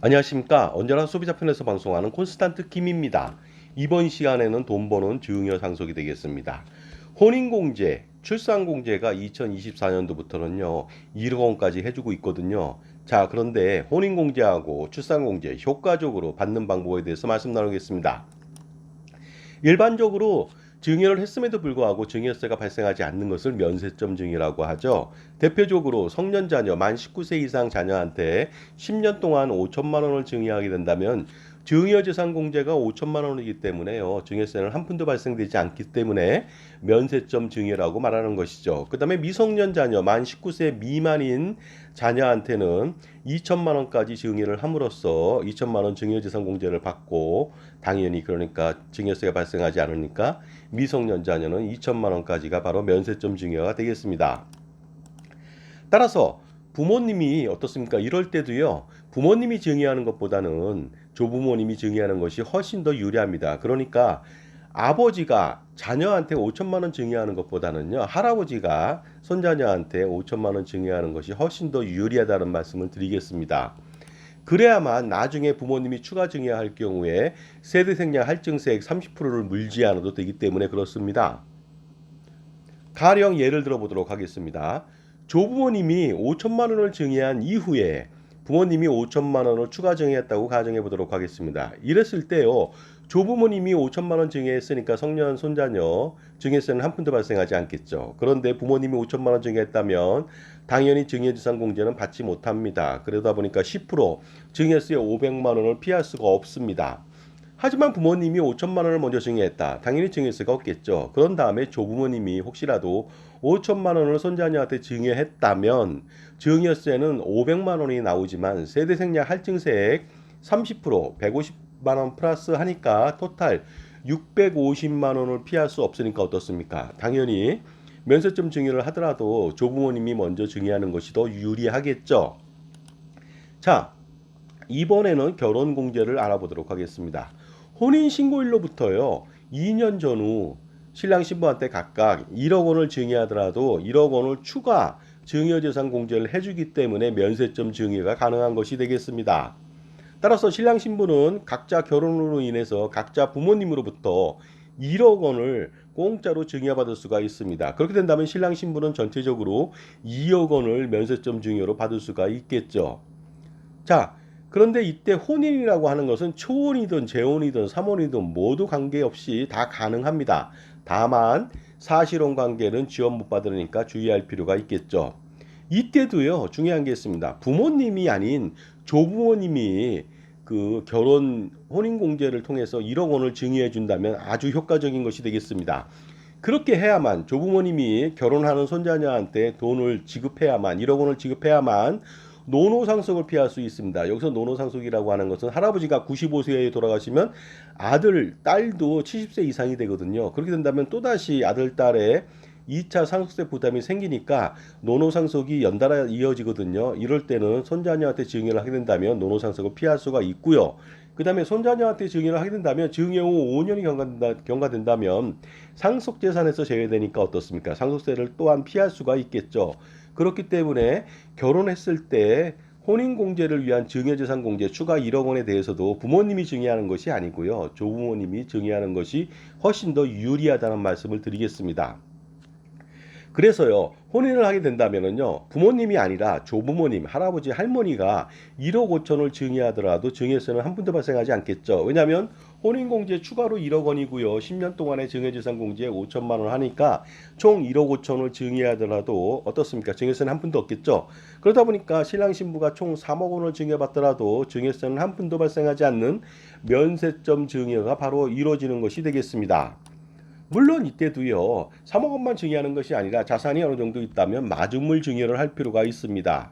안녕하십니까. 언제나 소비자편에서 방송하는 콘스탄트 김입니다. 이번 시간에는 돈 버는 증여 상속이 되겠습니다. 혼인공제, 출산공제가 2024년도부터는요, 1억 원까지 해주고 있거든요. 자, 그런데 혼인공제하고 출산공제 효과적으로 받는 방법에 대해서 말씀 나누겠습니다. 일반적으로 증여를 했음에도 불구하고 증여세가 발생하지 않는 것을 면세점 증여라고 하죠. 대표적으로 성년자녀 만 19세 이상 자녀한테 10년 동안 5천만 원을 증여하게 된다면 증여재산공제가 5천만 원이기 때문에요. 증여세는 한 푼도 발생되지 않기 때문에 면세점 증여라고 말하는 것이죠. 그 다음에 미성년 자녀 만 19세 미만인 자녀한테는 2천만 원까지 증여를 함으로써 2천만 원 증여재산공제를 받고 당연히 그러니까 증여세가 발생하지 않으니까 미성년 자녀는 2천만 원까지가 바로 면세점 증여가 되겠습니다. 따라서 부모님이 어떻습니까? 이럴 때도요. 부모님이 증여하는 것보다는 조부모님이 증여하는 것이 훨씬 더 유리합니다. 그러니까 아버지가 자녀한테 5천만 원 증여하는 것보다는요. 할아버지가 손자녀한테 5천만 원 증여하는 것이 훨씬 더 유리하다는 말씀을 드리겠습니다. 그래야만 나중에 부모님이 추가 증여할 경우에 세대생량 할증세액 30%를 물지 않아도 되기 때문에 그렇습니다. 가령 예를 들어 보도록 하겠습니다. 조부모님이 5천만 원을 증여한 이후에 부모님이 5천만 원을 추가 증여했다고 가정해 보도록 하겠습니다. 이랬을 때요. 조부모님이 5천만 원 증여했으니까 성년 손자녀 증여세는 한 푼도 발생하지 않겠죠. 그런데 부모님이 5천만 원 증여했다면 당연히 증여재산공제는 받지 못합니다. 그러다 보니까 10% 증여세 500만 원을 피할 수가 없습니다. 하지만 부모님이 5천만 원을 먼저 증여했다. 당연히 증여세가 없겠죠. 그런 다음에 조부모님이 혹시라도 5천만 원을 손자녀한테 증여했다면 증여세는 500만 원이 나오지만 세대생량 할증세액 30% 150만 원 플러스 하니까 토탈 650만 원을 피할 수 없으니까 어떻습니까? 당연히 면세점 증여를 하더라도 조부모님이 먼저 증여하는 것이 더 유리하겠죠. 자, 이번에는 결혼 공제를 알아보도록 하겠습니다. 혼인신고일로부터요, 2년 전후 신랑 신부한테 각각 1억 원을 증여하더라도 1억 원을 추가 증여재산 공제를 해주기 때문에 면세점 증여가 가능한 것이 되겠습니다. 따라서 신랑 신부는 각자 결혼으로 인해서 각자 부모님으로부터 1억 원을 공짜로 증여받을 수가 있습니다. 그렇게 된다면 신랑 신부는 전체적으로 2억 원을 면세점 증여로 받을 수가 있겠죠. 자, 그런데 이때 혼인이라고 하는 것은 초혼이든 재혼이든 삼혼이든 모두 관계없이 다 가능합니다. 다만 사실혼 관계는 지원 못 받으니까 주의할 필요가 있겠죠. 이때도요, 중요한 게 있습니다. 부모님이 아닌 조부모님이 그 결혼 혼인 공제를 통해서 1억 원을 증여해 준다면 아주 효과적인 것이 되겠습니다. 그렇게 해야만 조부모님이 결혼하는 손자녀한테 돈을 지급해야만 1억 원을 지급해야만 노노상속을 피할 수 있습니다. 여기서 노노상속이라고 하는 것은 할아버지가 95세에 돌아가시면 아들, 딸도 70세 이상이 되거든요. 그렇게 된다면 또다시 아들, 딸의 2차 상속세 부담이 생기니까 노노상속이 연달아 이어지거든요. 이럴 때는 손자녀한테 증여를 하게 된다면 노노상속을 피할 수가 있고요. 그 다음에 손자녀한테 증여를 하게 된다면 증여 후 5년이 경과된다면 상속재산에서 제외되니까 어떻습니까? 상속세를 또한 피할 수가 있겠죠. 그렇기 때문에 결혼했을 때 혼인공제를 위한 증여재산공제 추가 1억 원에 대해서도 부모님이 증여하는 것이 아니고요. 조부모님이 증여하는 것이 훨씬 더 유리하다는 말씀을 드리겠습니다. 그래서요, 혼인을 하게 된다면은요, 부모님이 아니라 조부모님, 할아버지, 할머니가 1억 5천을 증여하더라도 증여세는 한 푼도 발생하지 않겠죠. 왜냐하면 혼인공제 추가로 1억 원이고요, 10년 동안의 증여재산공제에 5천만 원 하니까 총 1억 5천을 증여하더라도 어떻습니까? 증여세는 한 푼도 없겠죠. 그러다 보니까 신랑 신부가 총 3억 원을 증여받더라도 증여세는 한 푼도 발생하지 않는 면세점 증여가 바로 이루어지는 것이 되겠습니다. 물론 이때도요. 3억 원만 증여하는 것이 아니라 자산이 어느 정도 있다면 마중물 증여를 할 필요가 있습니다.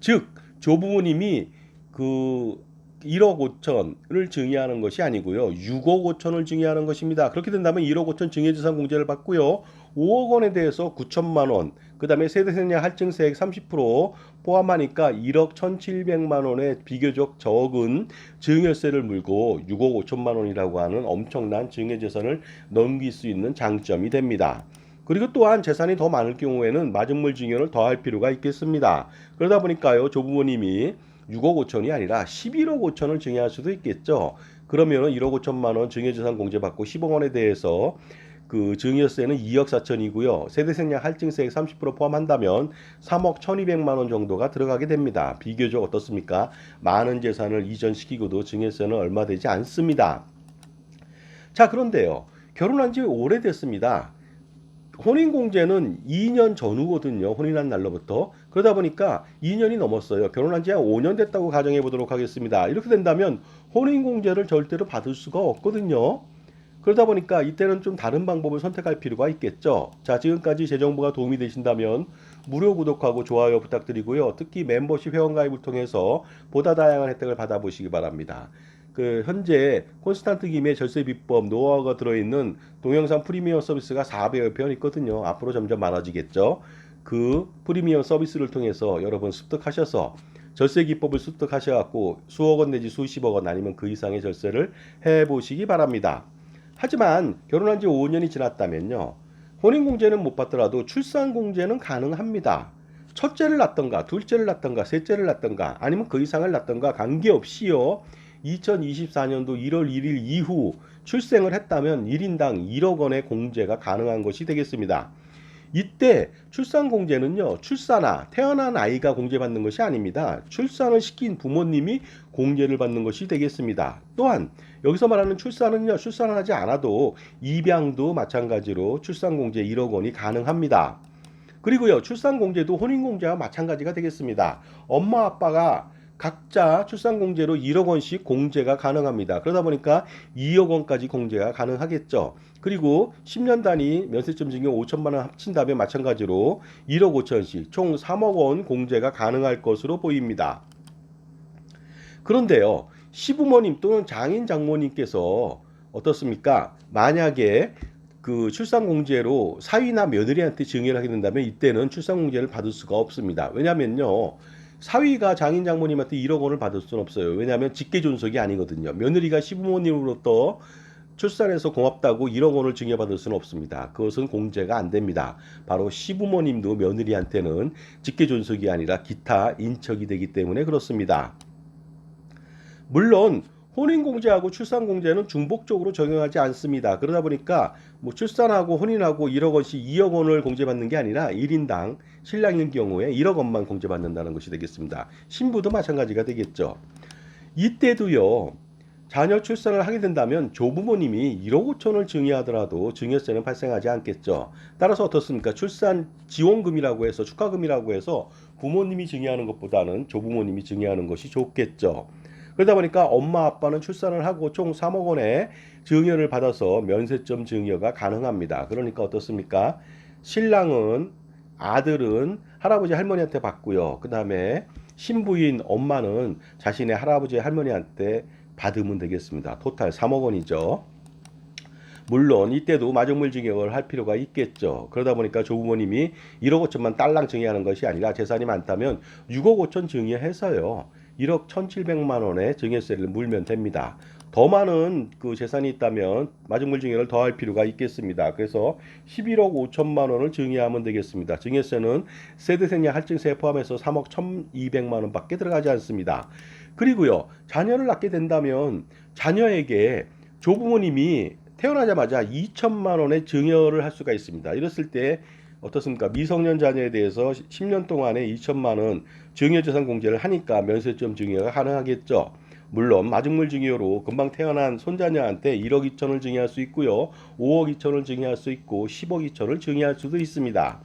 즉 조부모님이 그 1억 5천을 증여하는 것이 아니고요. 6억 5천을 증여하는 것입니다. 그렇게 된다면 1억 5천 증여재산 공제를 받고요. 5억 원에 대해서 9천만 원, 그 다음에 세대생량 할증세액 30% 포함하니까 1억 1,700만 원의 비교적 적은 증여세를 물고 6억 5천만 원이라고 하는 엄청난 증여재산을 넘길 수 있는 장점이 됩니다. 그리고 또한 재산이 더 많을 경우에는 마중물 증여를 더 할 필요가 있겠습니다. 그러다 보니까요, 조부모님이 6억 5천이 아니라 11억 5천을 증여할 수도 있겠죠. 그러면은 1억 5천만 원 증여재산 공제받고 10억 원에 대해서 그 증여세는 2억 4천이고요. 세대생략 할증세액 30% 포함한다면 3억 1,200만 원 정도가 들어가게 됩니다. 비교적 어떻습니까? 많은 재산을 이전시키고도 증여세는 얼마 되지 않습니다. 자, 그런데요. 결혼한 지 오래됐습니다. 혼인공제는 2년 전후거든요. 혼인한 날로부터. 그러다 보니까 2년이 넘었어요. 결혼한 지 한 5년 됐다고 가정해 보도록 하겠습니다. 이렇게 된다면 혼인공제를 절대로 받을 수가 없거든요. 그러다 보니까 이때는 좀 다른 방법을 선택할 필요가 있겠죠. 자, 지금까지 제 정보가 도움이 되신다면 무료 구독하고 좋아요 부탁드리고요. 특히 멤버십 회원가입을 통해서 보다 다양한 혜택을 받아보시기 바랍니다. 그 현재 콘스탄트 김의 절세 비법 노하우가 들어있는 동영상 프리미엄 서비스가 400여 편 있거든요. 앞으로 점점 많아지겠죠. 그 프리미엄 서비스를 통해서 여러분 습득하셔서 절세 기법을 습득하셔갖고 수억 원 내지 수십억 원 아니면 그 이상의 절세를 해보시기 바랍니다. 하지만 결혼한 지 5년이 지났다면요. 혼인공제는 못 받더라도 출산공제는 가능합니다. 첫째를 낳던가 둘째를 낳던가 셋째를 낳던가 아니면 그 이상을 낳던가 관계없이요. 2024년도 1월 1일 이후 출생을 했다면 1인당 1억 원의 공제가 가능한 것이 되겠습니다. 이때 출산공제는요, 출산아, 태어난 아이가 공제받는 것이 아닙니다. 출산을 시킨 부모님이 공제를 받는 것이 되겠습니다. 또한 여기서 말하는 출산은요, 출산을 하지 않아도 입양도 마찬가지로 출산공제 1억 원이 가능합니다. 그리고요, 출산공제도 혼인공제와 마찬가지가 되겠습니다. 엄마 아빠가 각자 출산공제로 1억 원씩 공제가 가능합니다. 그러다 보니까 2억 원까지 공제가 가능하겠죠. 그리고 10년 단위 면세점 증여 5천만 원 합친다면 마찬가지로 1억 5천씩 총 3억 원 공제가 가능할 것으로 보입니다. 그런데요, 시부모님 또는 장인 장모님께서 어떻습니까? 만약에 그 출산공제로 사위나 며느리한테 증여를 하게 된다면 이때는 출산공제를 받을 수가 없습니다. 왜냐면요. 사위가 장인 장모님한테 1억 원을 받을 수는 없어요. 왜냐하면 직계존속이 아니거든요. 며느리가 시부모님으로부터 출산해서 고맙다고 1억 원을 증여받을 수는 없습니다. 그것은 공제가 안 됩니다. 바로 시부모님도 며느리한테는 직계존속이 아니라 기타 인척이 되기 때문에 그렇습니다. 물론 혼인공제하고 출산공제는 중복적으로 적용하지 않습니다. 그러다 보니까 뭐 출산하고 혼인하고 1억 원씩 2억 원을 공제받는 게 아니라 1인당 신랑인 경우에 1억 원만 공제받는다는 것이 되겠습니다. 신부도 마찬가지가 되겠죠. 이때도요. 자녀 출산을 하게 된다면 조부모님이 1억 5천을 증여하더라도 증여세는 발생하지 않겠죠. 따라서 어떻습니까? 출산 지원금이라고 해서 축하금이라고 해서 부모님이 증여하는 것보다는 조부모님이 증여하는 것이 좋겠죠. 그러다 보니까 엄마 아빠는 출산을 하고 총 3억 원의 증여를 받아서 면세점 증여가 가능합니다. 그러니까 어떻습니까? 신랑은 아들은 할아버지 할머니한테 받고요. 그 다음에 신부인 엄마는 자신의 할아버지 할머니한테 받으면 되겠습니다. 토탈 3억 원이죠. 물론 이때도 마중물 증여를 할 필요가 있겠죠. 그러다 보니까 조부모님이 1억 5천만 딸랑 증여하는 것이 아니라 재산이 많다면 6억 5천 증여해서요. 1억 1,700만 원의 증여세를 물면 됩니다. 더 많은 그 재산이 있다면 마중물 증여를 더 할 필요가 있겠습니다. 그래서 11억 5천만 원을 증여하면 되겠습니다. 증여세는 세대생략 할증세 포함해서 3억 1,200만 원밖에 들어가지 않습니다. 그리고요. 자녀를 낳게 된다면 자녀에게 조부모님이 태어나자마자 2천만 원의 증여를 할 수가 있습니다. 이랬을 때 어떻습니까? 미성년 자녀에 대해서 10년 동안에 2천만 원 증여재산 공제를 하니까 면세점 증여가 가능하겠죠. 물론 마중물 증여로 금방 태어난 손자녀한테 1억 2천을 증여할 수 있고요. 5억 2천을 증여할 수 있고 10억 2천을 증여할 수도 있습니다.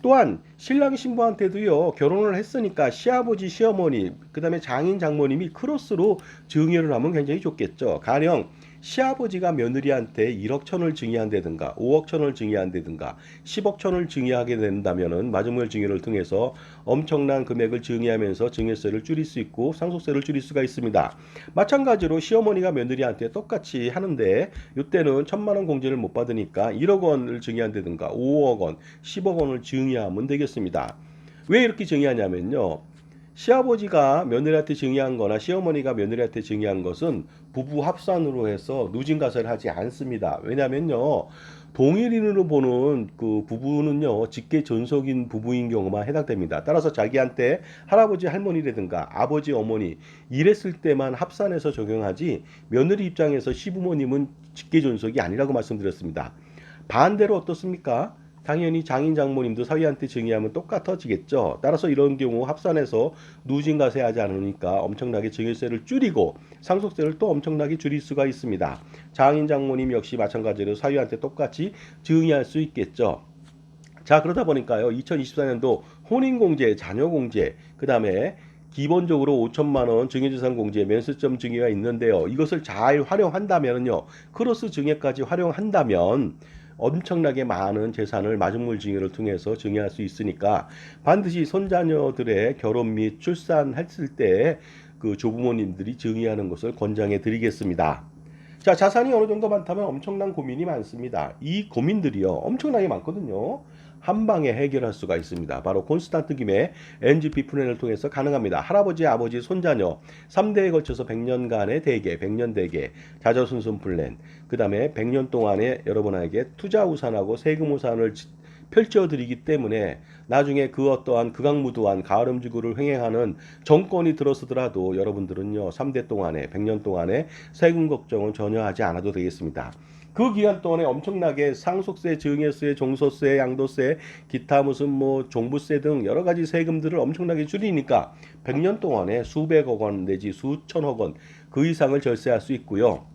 또한 신랑 신부한테도요. 결혼을 했으니까 시아버지 시어머니 그 다음에 장인 장모님이 크로스로 증여를 하면 굉장히 좋겠죠. 가령 시아버지가 며느리한테 1억 천을 증여한다든가 5억 천을 증여한다든가 10억 천을 증여하게 된다면은 마중물 증여를 통해서 엄청난 금액을 증여하면서 증여세를 줄일 수 있고 상속세를 줄일 수가 있습니다. 마찬가지로 시어머니가 며느리한테 똑같이 하는데 이때는 1,000만 원 공제를 못 받으니까 1억 원을 증여한다든가 5억 원, 10억 원을 증여하면 되겠습니다. 왜 이렇게 증여하냐면요. 시아버지가 며느리한테 증여한 거나 시어머니가 며느리한테 증여한 것은 부부 합산으로 해서 누진과세를 하지 않습니다. 왜냐면요. 동일인으로 보는 그 부부는요. 직계 존속인 부부인 경우만 해당됩니다. 따라서 자기한테 할아버지 할머니라든가 아버지 어머니 이랬을 때만 합산해서 적용하지 며느리 입장에서 시부모님은 직계 존속이 아니라고 말씀드렸습니다. 반대로 어떻습니까? 당연히 장인 장모님도 사위한테 증여하면 똑같아지겠죠. 따라서 이런 경우 합산해서 누진과세하지 않으니까 엄청나게 증여세를 줄이고 상속세를 또 엄청나게 줄일 수가 있습니다. 장인 장모님 역시 마찬가지로 사위한테 똑같이 증여할 수 있겠죠. 자, 그러다 보니까요. 2024년도 혼인공제, 자녀공제, 그 다음에 기본적으로 5천만 원 증여재산 공제 면세점 증여가 있는데요. 이것을 잘 활용한다면요. 크로스 증여까지 활용한다면 엄청나게 많은 재산을 마중물 증여를 통해서 증여할 수 있으니까 반드시 손자녀들의 결혼 및 출산했을 때 그 조부모님들이 증여하는 것을 권장해 드리겠습니다. 자, 자산이 어느 정도 많다면 엄청난 고민이 많습니다. 이 고민들이요, 엄청나게 많거든요. 한 방에 해결할 수가 있습니다. 바로 콘스탄트 김의 NGP 플랜을 통해서 가능합니다. 할아버지, 아버지, 손자녀 3대에 걸쳐서 100년간의 대계, 100년 대계, 자저순순 플랜, 그 다음에 100년 동안에 여러분에게 투자 우산하고 세금 우산을 펼쳐드리기 때문에 나중에 그 어떠한 극악무도한 가을음지구를 횡행하는 정권이 들어서더라도 여러분들은요 3대 동안에 100년 동안에 세금 걱정은 전혀 하지 않아도 되겠습니다. 그 기간 동안에 엄청나게 상속세, 증여세, 종소세, 양도세, 기타 무슨 뭐 종부세 등 여러 가지 세금들을 엄청나게 줄이니까 100년 동안에 수백억 원 내지 수천억 원 그 이상을 절세할 수 있고요.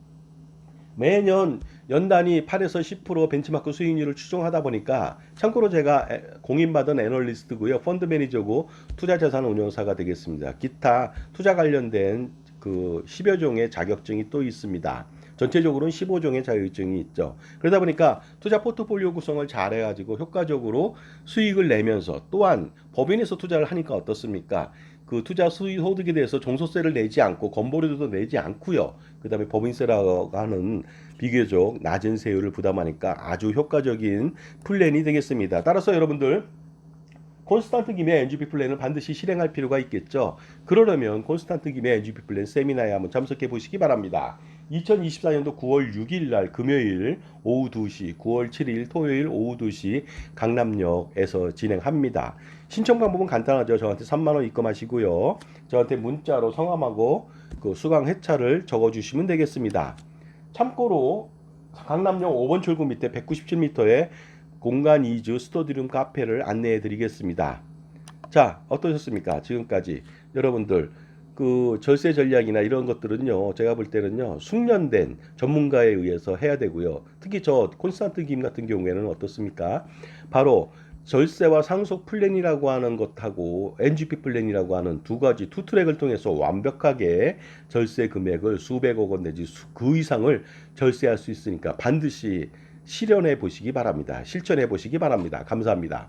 매년 연단위 8에서 10% 벤치마크 수익률을 추정하다 보니까 참고로 제가 공인받은 애널리스트고요. 펀드 매니저고 투자자산 운용사가 되겠습니다. 기타 투자 관련된 그 10여 종의 자격증이 또 있습니다. 전체적으로는 15종의 자격증이 있죠. 그러다 보니까 투자 포트폴리오 구성을 잘 해가지고 효과적으로 수익을 내면서 또한 법인에서 투자를 하니까 어떻습니까? 그 투자 수익 소득에 대해서 종소세를 내지 않고 건보료도 내지 않고요. 그다음에 법인세라고 하는 비교적 낮은 세율을 부담하니까 아주 효과적인 플랜이 되겠습니다. 따라서 여러분들 콘스탄트 김의 NGP 플랜을 반드시 실행할 필요가 있겠죠. 그러려면 콘스탄트 김의 NGP 플랜 세미나에 한번 참석해 보시기 바랍니다. 2024년도 9월 6일 날 금요일 오후 2시, 9월 7일 토요일 오후 2시 강남역에서 진행합니다. 신청 방법은 간단하죠. 저한테 3만 원 입금하시고요. 저한테 문자로 성함하고 그 수강 회차를 적어주시면 되겠습니다. 참고로 강남역 5번 출구 밑에 197m에 공간 이주 스터디룸 카페를 안내해 드리겠습니다. 자, 어떠셨습니까? 지금까지 여러분들 그 절세 전략이나 이런 것들은요. 제가 볼 때는요. 숙련된 전문가에 의해서 해야 되고요. 특히 저 콘스탄트 김 같은 경우에는 어떻습니까? 바로 절세와 상속 플랜이라고 하는 것하고 NGP 플랜이라고 하는 두 가지 투 트랙을 통해서 완벽하게 절세 금액을 수백억 원 내지 그 이상을 절세할 수 있으니까 반드시 실현해 보시기 바랍니다. 실천해 보시기 바랍니다. 감사합니다.